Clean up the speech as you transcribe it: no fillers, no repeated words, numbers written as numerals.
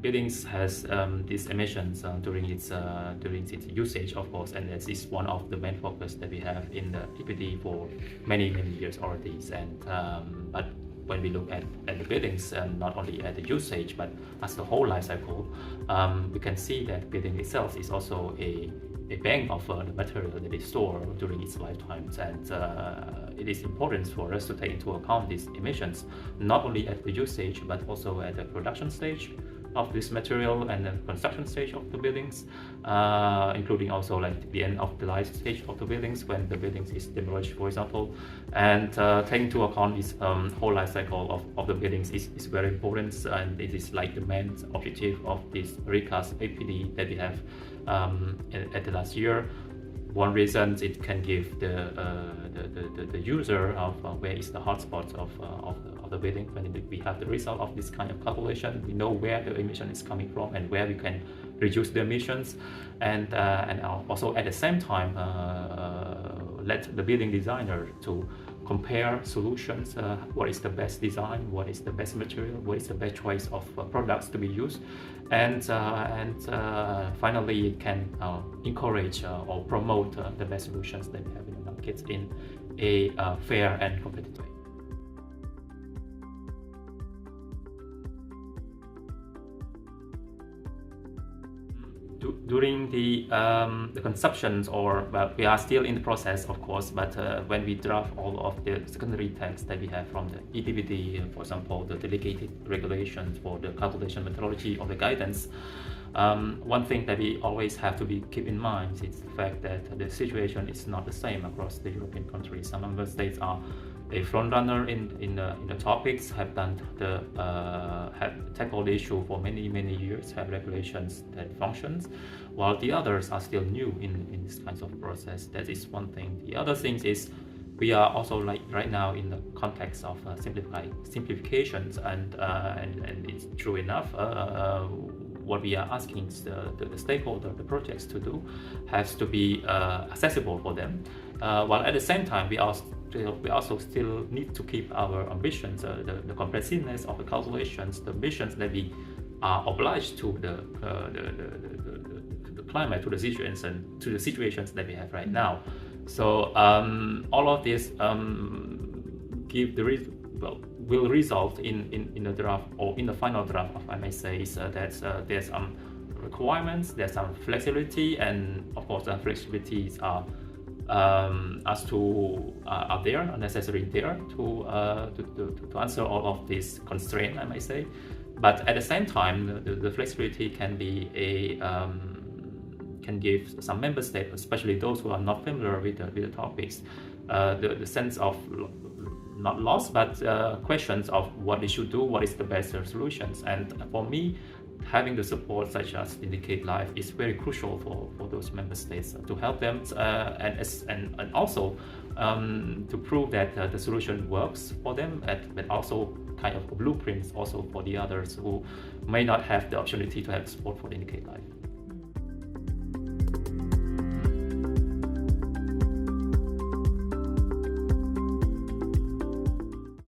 buildings has these emissions during its usage, of course, and this is one of the main focus that we have in the EPD for many years already. And but when we look at the buildings, not only at the usage but as the whole life cycle, we can see that building itself is also a bank of the material that is stored during its lifetimes, and it is important for us to take into account these emissions not only at the usage but also at the production stage of this material and the construction stage of the buildings, including also like the end of the life stage of the buildings when the buildings is demolished, for example. And taking into account this whole life cycle of the buildings is very important, and it is like the main objective of this recast APD that we have at the last year. One reason it can give the user of where is the hotspot of the building. When we have the result of this kind of calculation, we know where the emission is coming from and where we can reduce the emissions, and also at the same time let the building designer to compare solutions, what is the best design, what is the best material, what is the best choice of products to be used, and finally it can encourage or promote the best solutions that we have in the market in a fair and competitive way. During the conceptions, or we are still in the process, of course, but when we draft all of the secondary text that we have from the EPBD, for example, the delegated regulations for the calculation methodology or the guidance, one thing that we always have to keep in mind is the fact that the situation is not the same across the European countries. Some member states are a front runner in the topics, have tackled the issue for many years, have regulations that functions, while the others are still new in this kinds of process. That is one thing. The other thing is we are also like right now in the context of simplifications, and it's true enough. What we are asking the stakeholder, the projects to do, has to be accessible for them, while at the same time we also still need to keep our ambitions, the comprehensiveness of the calculations, the ambitions that we are obliged to the climate, to the situations that we have right now. So all of this will result in the draft, or in the final draft, if I may say, is that there's some requirements, there's some flexibility, and of course the flexibilities are necessary there to answer all of these constraints, I might say. But at the same time, the flexibility can be can give some member states, especially those who are not familiar with the topics, the sense of not loss, but questions of what they should do, what is the best solutions. And for me, having the support such as INDICATE Life is very crucial for those member states to help them, and also to prove that the solution works for them, but also kind of blueprints also for the others who may not have the opportunity to have support for INDICATE Life.